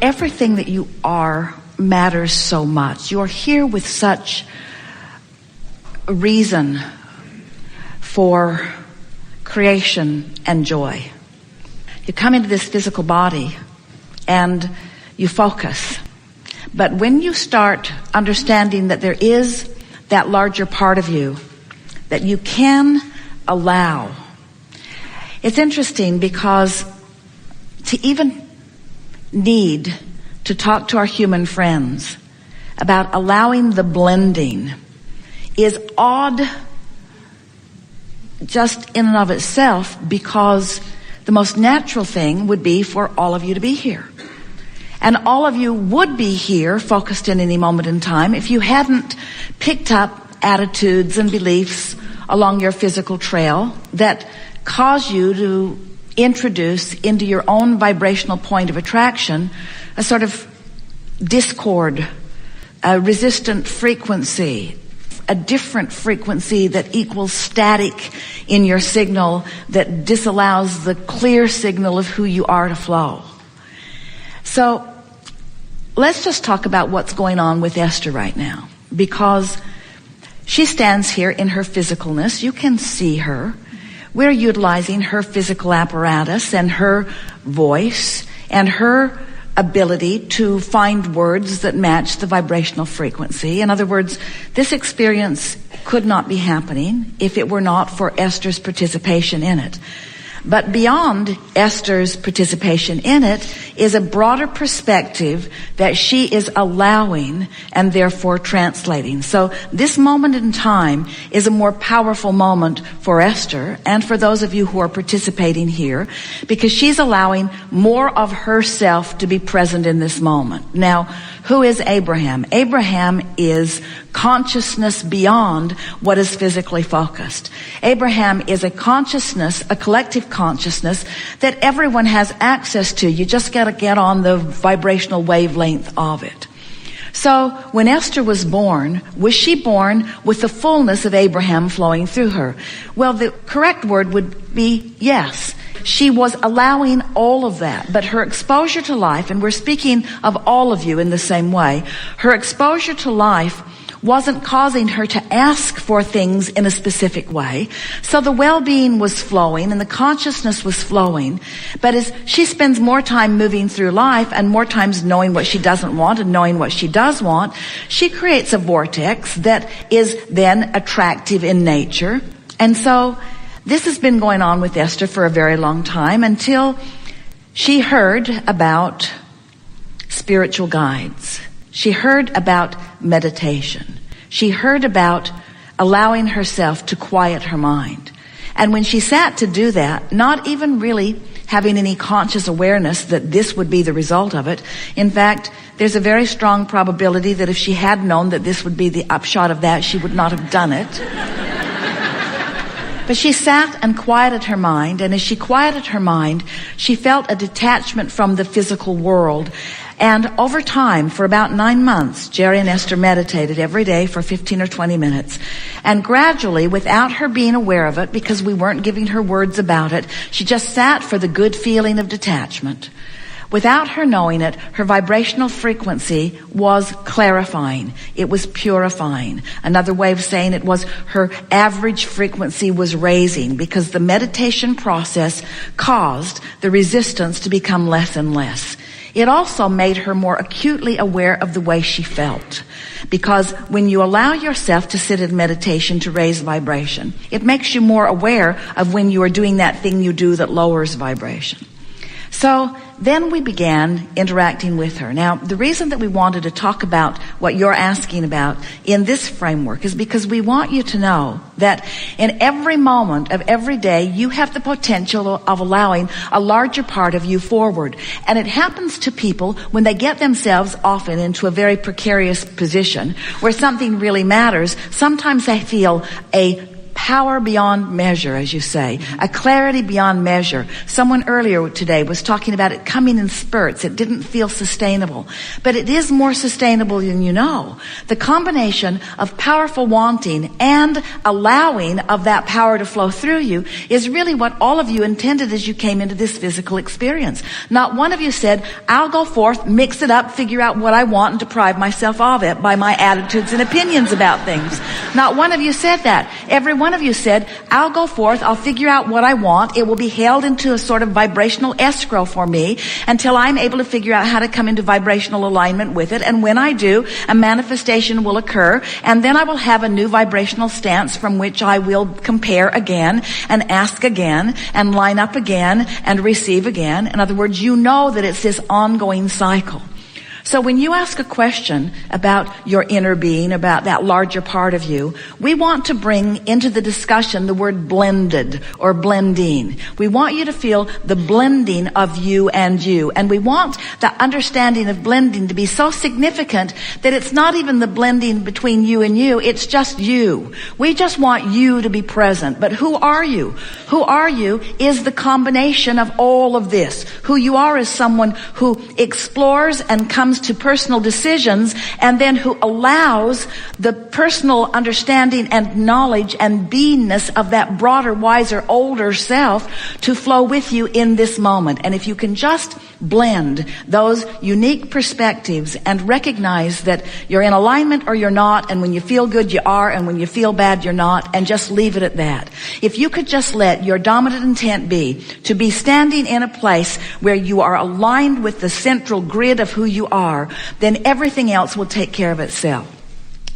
everything that you are matters so much. You're here with such a reason for creation and joy. You come into this physical body and you focus. But when you start understanding that there is that larger part of you that you can allow, it's interesting because to even need to talk to our human friends about allowing the blending is odd just in and of itself, because the most natural thing would be for all of you to be here. And all of you would be here focused in any moment in time if you hadn't picked up attitudes and beliefs along your physical trail that cause you to introduce into your own vibrational point of attraction a sort of discord, a resistant frequency, a different frequency that equals static in your signal that disallows the clear signal of who you are to flow. So let's just talk about what's going on with Esther right now, because she stands here in her physicalness. You can see her. We're utilizing her physical apparatus and her voice and her ability to find words that match the vibrational frequency. In other words, this experience could not be happening if it were not for Esther's participation in it. But beyond Esther's participation in it is a broader perspective that she is allowing and therefore translating. So this moment in time is a more powerful moment for Esther and for those of you who are participating here, because she's allowing more of herself to be present in this moment. Now, who is Abraham? Abraham is consciousness beyond what is physically focused. Abraham is a consciousness, a collective consciousness that everyone has access to. You just got to get on the vibrational wavelength of it. So when Esther was she born with the fullness of Abraham flowing through her? Well, the correct word would be yes. She was allowing all of that, but her exposure to life, and we're speaking of all of you in the same way, her exposure to life wasn't causing her to ask for things in a specific way. So the well-being was flowing and the consciousness was flowing. But as she spends more time moving through life and more times knowing what she doesn't want and knowing what she does want, she creates a vortex that is then attractive in nature. And so this has been going on with Esther for a very long time until she heard about spiritual guides. She heard about meditation. She heard about allowing herself to quiet her mind. And when she sat to do that, not even really having any conscious awareness that this would be the result of it. In fact, there's a very strong probability that if she had known that this would be the upshot of that, she would not have done it. But she sat and quieted her mind, and as she quieted her mind, she felt a detachment from the physical world. And over time, for about 9 months, Jerry and Esther meditated every day for 15 or 20 minutes. And gradually, without her being aware of it, because we weren't giving her words about it, she just sat for the good feeling of detachment. Without her knowing it, her vibrational frequency was clarifying. It was purifying. Another way of saying it was her average frequency was raising, because the meditation process caused the resistance to become less and less. It also made her more acutely aware of the way she felt. Because when you allow yourself to sit in meditation to raise vibration, it makes you more aware of when you are doing that thing you do that lowers vibration. So then we began interacting with her. Now, the reason that we wanted to talk about what you're asking about in this framework is because we want you to know that in every moment of every day, you have the potential of allowing a larger part of you forward. And it happens to people when they get themselves often into a very precarious position where something really matters. Sometimes they feel a power beyond measure, as you say, a clarity beyond measure. Someone earlier today was talking about it coming in spurts. It didn't feel sustainable, but it is more sustainable than you know. The combination of powerful wanting and allowing of that power to flow through you is really what all of you intended as you came into this physical experience. Not one of you said, I'll go forth, mix it up, figure out what I want, and deprive myself of it by my attitudes and opinions about things. Not one of you said that. Every one of you said, I'll go forth, I'll figure out what I want. It will be held into a sort of vibrational escrow for me until I'm able to figure out how to come into vibrational alignment with it. And when I do, a manifestation will occur, and then I will have a new vibrational stance from which I will compare again and ask again and line up again and receive again. In other words, you know that it's this ongoing cycle. So when you ask a question about your inner being, about that larger part of you, we want to bring into the discussion the word blended or blending. We want you to feel the blending of you and you. And we want the understanding of blending to be so significant that it's not even the blending between you and you, it's just you. We just want you to be present. But who are you? Who are you is the combination of all of this. Who you are is someone who explores and comes to personal decisions, and then who allows the personal understanding and knowledge and beingness of that broader, wiser, older self to flow with you in this moment. And if you can just blend those unique perspectives and recognize that you're in alignment or you're not, and when you feel good you are, and when you feel bad you're not, and just leave it at that. If you could just let your dominant intent be to be standing in a place where you are aligned with the central grid of who you are, then everything else will take care of itself.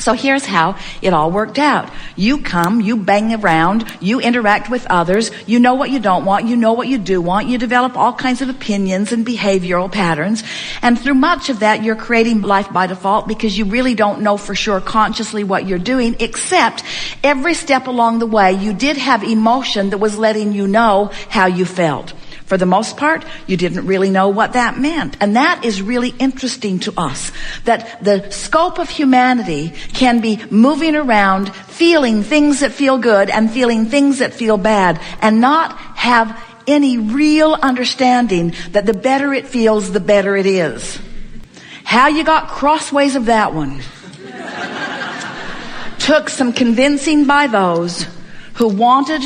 So here's how it all worked out. You come, you bang around, you interact with others, you know what you don't want, you know what you do want, you develop all kinds of opinions and behavioral patterns, and through much of that you're creating life by default because you really don't know for sure consciously what you're doing, except every step along the way you did have emotion that was letting you know how you felt. For the most part, you didn't really know what that meant. And that is really interesting to us, that the scope of humanity can be moving around, feeling things that feel good and feeling things that feel bad, and not have any real understanding that the better it feels, the better it is. How you got crossways of that one took some convincing by those who wanted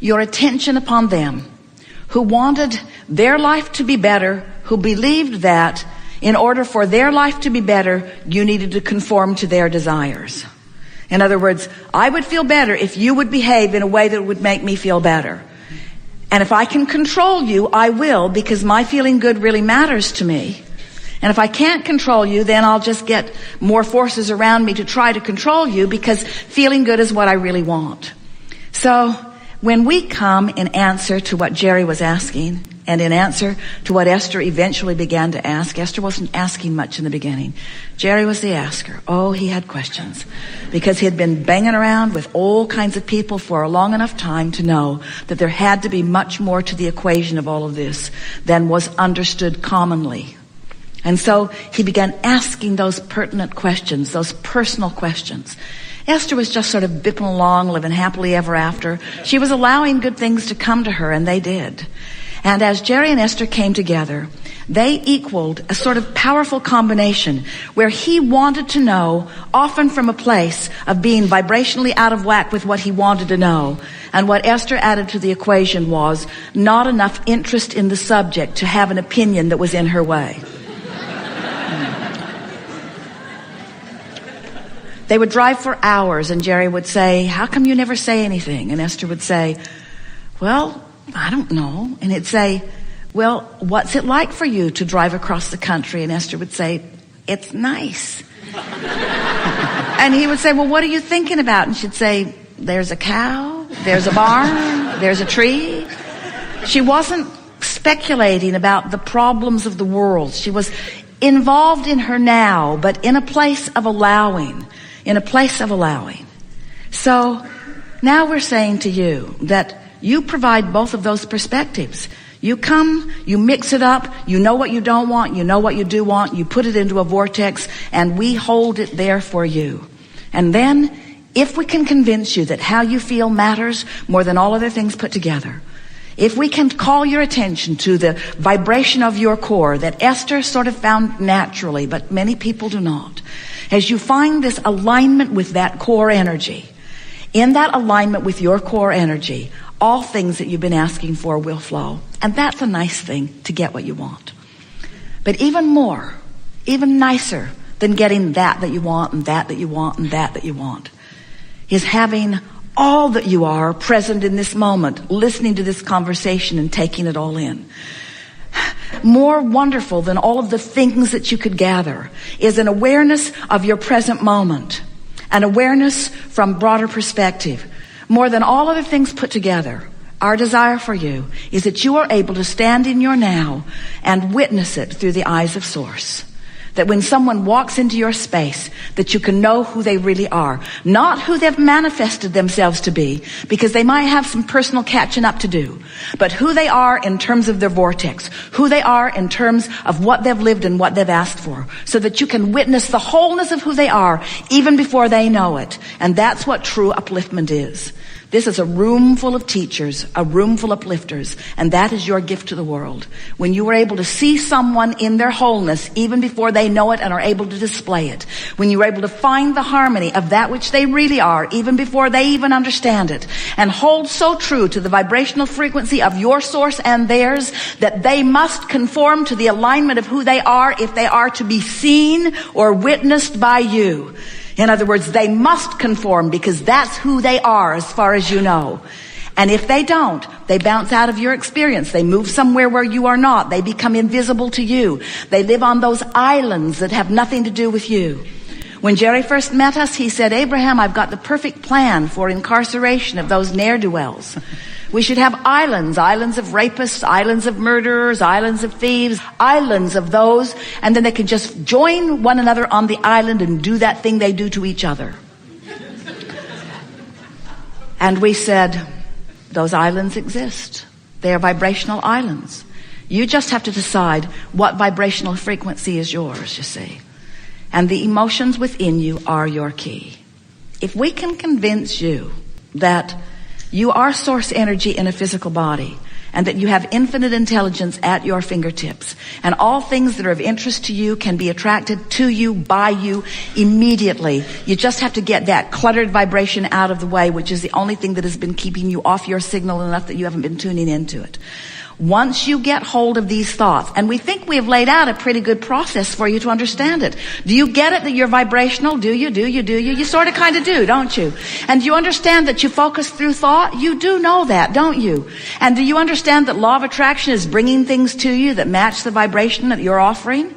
your attention upon them, who wanted their life to be better, who believed that in order for their life to be better, you needed to conform to their desires. In other words, I would feel better if you would behave in a way that would make me feel better. And if I can control you, I will, because my feeling good really matters to me. And if I can't control you, then I'll just get more forces around me to try to control you, because feeling good is what I really want. So when we come in answer to what Jerry was asking, and in answer to what Esther eventually began to ask, Esther wasn't asking much in the beginning. Jerry was the asker. Oh, he had questions, because he had been banging around with all kinds of people for a long enough time to know that there had to be much more to the equation of all of this than was understood commonly. And so he began asking those pertinent questions, those personal questions. Esther was just sort of bipping along, living happily ever after. She was allowing good things to come to her, and they did. And as Jerry and Esther came together, they equaled a sort of powerful combination where he wanted to know, often from a place of being vibrationally out of whack with what he wanted to know. And what Esther added to the equation was not enough interest in the subject to have an opinion that was in her way. They would drive for hours, and Jerry would say, how come you never say anything? And Esther would say, well, I don't know. And he'd say, well, what's it like for you to drive across the country? And Esther would say, it's nice. And he would say, well, what are you thinking about? And she'd say, there's a cow, there's a barn, there's a tree. She wasn't speculating about the problems of the world. She was involved in her now, but in a place of allowing. In a place of allowing. So now we're saying to you that you provide both of those perspectives. You come, you mix it up, you know what you don't want, you know what you do want, you put it into a vortex, and we hold it there for you. And then If we can convince you that how you feel matters more than all other things put together, if we can call your attention to the vibration of your core that Esther sort of found naturally, but many people do not, as you find this alignment with that core energy, in that alignment with your core energy, all things that you've been asking for will flow. And that's a nice thing, to get what you want. But even more, even nicer than getting that you want and that you want and that you want, is having all that you are present in this moment, listening to this conversation and taking it all in. More wonderful than all of the things that you could gather is an awareness of your present moment, an awareness from broader perspective. More than all other things put together, our desire for you is that you are able to stand in your now and witness it through the eyes of Source. That when someone walks into your space, that you can know who they really are. Not who they've manifested themselves to be, because they might have some personal catching up to do. But who they are in terms of their vortex. Who they are in terms of what they've lived and what they've asked for. So that you can witness the wholeness of who they are, even before they know it. And that's what true upliftment is. This is a room full of teachers, a room full of uplifters, and that is your gift to the world. When you are able to see someone in their wholeness, even before they know it and are able to display it. When you are able to find the harmony of that which they really are, even before they even understand it, and hold so true to the vibrational frequency of your source and theirs, that they must conform to the alignment of who they are if they are to be seen or witnessed by you. In other words, they must conform because that's who they are as far as you know. And if they don't, they bounce out of your experience. They move somewhere where you are not. They become invisible to you. They live on those islands that have nothing to do with you. When Jerry first met us, he said, Abraham, I've got the perfect plan for incarceration of those ne'er-do-wells. We should have islands of rapists, islands of murderers, islands of thieves, islands of those, and then they can just join one another on the island and do that thing they do to each other. And we said, those islands exist. They are vibrational islands. You just have to decide what vibrational frequency is yours, you see. And the emotions within you are your key. If we can convince you that you are source energy in a physical body, and that you have infinite intelligence at your fingertips, and all things that are of interest to you can be attracted to you by you immediately. You just have to get that cluttered vibration out of the way, which is the only thing that has been keeping you off your signal enough that you haven't been tuning into it. Once you get hold of these thoughts, and we think we have laid out a pretty good process for you to understand it. Do you get it that you're vibrational? Do you? You sort of kind of do, don't you? And do you understand that you focus through thought? You do know that, don't you? And do you understand that law of attraction is bringing things to you that match the vibration that you're offering?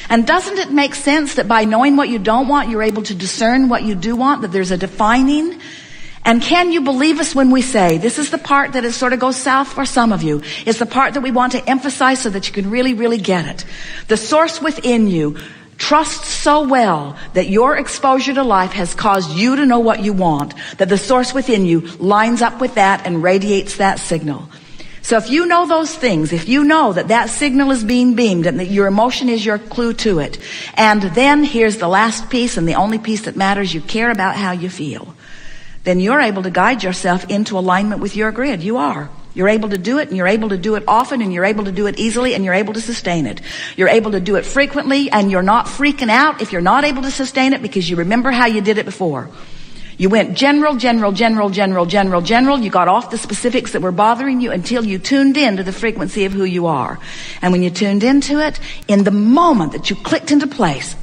And doesn't it make sense that by knowing what you don't want, you're able to discern what you do want, that there's a defining? And can you believe us when we say, this is the part that it sort of goes south for some of you, is the part that we want to emphasize so that you can really, really get it. The source within you trusts so well that your exposure to life has caused you to know what you want, that the source within you lines up with that and radiates that signal. So if you know those things, if you know that that signal is being beamed and that your emotion is your clue to it, and then here's the last piece and the only piece that matters, you care about how you feel, then you're able to guide yourself into alignment with your grid. You are. You're able to do it, and you're able to do it often, and you're able to do it easily, and you're able to sustain it. You're able to do it frequently, and you're not freaking out if you're not able to sustain it because you remember how you did it before. You went general. You got off the specifics that were bothering you until you tuned in to the frequency of who you are. And when you tuned into it, in the moment that you clicked into place,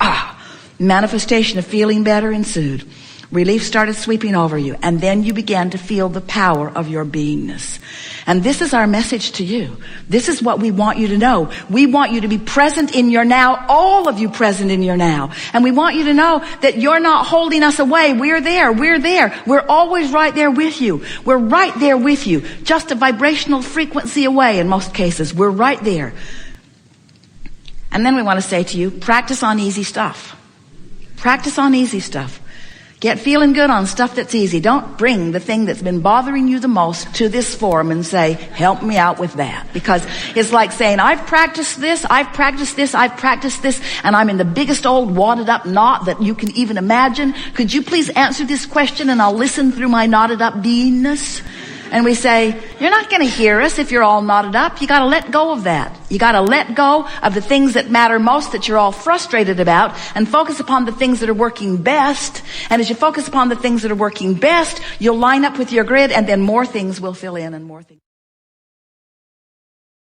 manifestation of feeling better ensued. Relief started sweeping over you, and then you began to feel the power of your beingness. And this is our message to you. This is what we want you to know. We want you to be present in your now, all of you present in your now. And we want you to know that you're not holding us away. We're there. We're always right there with you. We're right there with you. Just a vibrational frequency away in most cases. We're right there. And then we want to say to you, practice on easy stuff. Practice on easy stuff. Get feeling good on stuff that's easy. Don't bring the thing that's been bothering you the most to this forum and say, help me out with that. Because it's like saying, I've practiced this, and I'm in the biggest old wadded up knot that you can even imagine. Could you please answer this question and I'll listen through my knotted up beingness? And we say, you're not going to hear us if you're all knotted up. You got to let go of that. You got to let go of the things that matter most that you're all frustrated about and focus upon the things that are working best. And as you focus upon the things that are working best, you'll line up with your grid and then more things will fill in and more things.